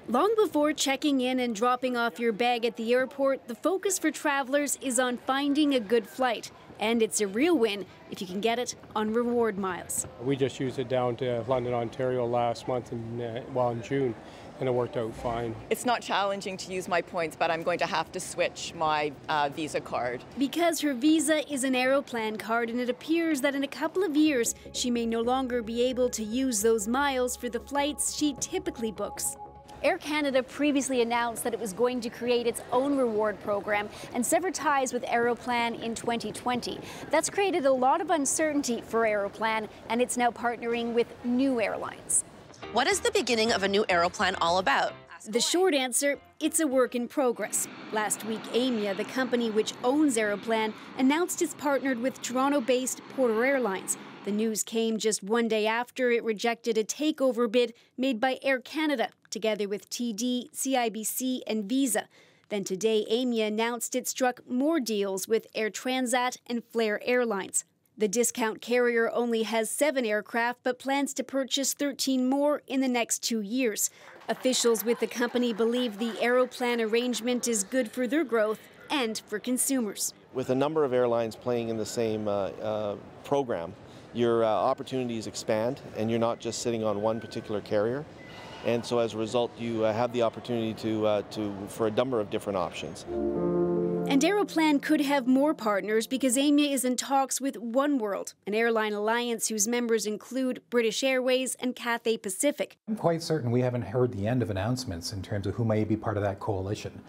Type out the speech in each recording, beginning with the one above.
Long before checking in and dropping off your bag at the airport, the focus for travelers is on finding a good flight. And it's a real win if you can get it on reward miles. We just used it down to London, Ontario last month, in June, and it worked out fine. It's not challenging to use my points, but I'm going to have to switch my Visa card. Because her Visa is an Aeroplan card, and it appears that in a couple of years, she may no longer be able to use those miles for the flights she typically books. Air Canada previously announced that it was going to create its own reward program and sever ties with Aeroplan in 2020. That's created a lot of uncertainty for Aeroplan, and it's now partnering with new airlines. What is the beginning of a new Aeroplan all about? The short answer, it's a work in progress. Last week, Aimia, the company which owns Aeroplan, announced it's partnered with Toronto-based Porter Airlines. The news came just one day after it rejected a takeover bid made by Air Canada, together with TD, CBC and Visa. Then today, Aimia announced it struck more deals with Air Transat and Flair Airlines. The discount carrier only has 7 aircraft, but plans to purchase 13 more in the next 2 years. Officials with the company believe the Aeroplan arrangement is good for their growth and for consumers. With a number of airlines playing in the same program, your opportunities expand, and you're not just sitting on one particular carrier. And so as a result, you have the opportunity for a number of different options. And Aeroplan could have more partners because Aimia is in talks with Oneworld, an airline alliance whose members include British Airways and Cathay Pacific. I'm quite certain we haven't heard the end of announcements in terms of who may be part of that coalition.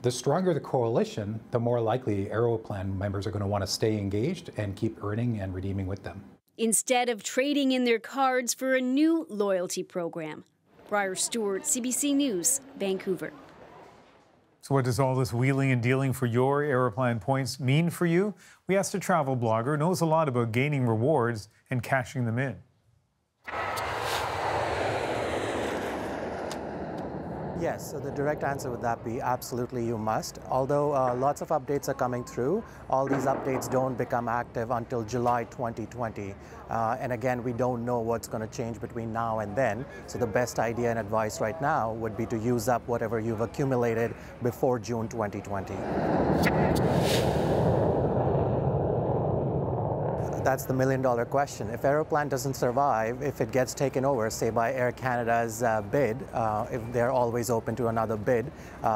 The stronger the coalition, the more likely Aeroplan members are going to want to stay engaged and keep earning and redeeming with them. Instead of trading in their cards for a new loyalty program. Briar Stewart, CBC News, Vancouver. So what does all this wheeling and dealing for your Aeroplan points mean for you? We asked a travel blogger who knows a lot about gaining rewards and cashing them in. Yes, so the direct answer would that be absolutely you must. Although lots of updates are coming through, all these updates don't become active until July 2020. And again, we don't know what's going to change between now and then. So the best idea and advice right now would be to use up whatever you've accumulated before June 2020. That's the million-dollar question. If Aeroplan doesn't survive, if it gets taken over, say by Air Canada's bid, if they're always open to another bid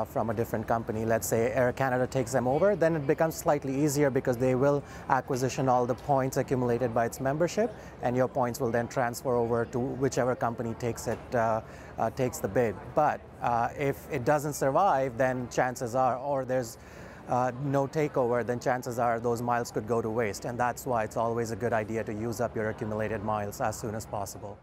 from a different company, let's say Air Canada takes them over, then it becomes slightly easier because they will acquisition all the points accumulated by its membership, and your points will then transfer over to whichever company takes the bid. But if it doesn't survive, then chances are, or there's no takeover, then chances are those miles could go to waste. And that's why it's always a good idea to use up your accumulated miles as soon as possible.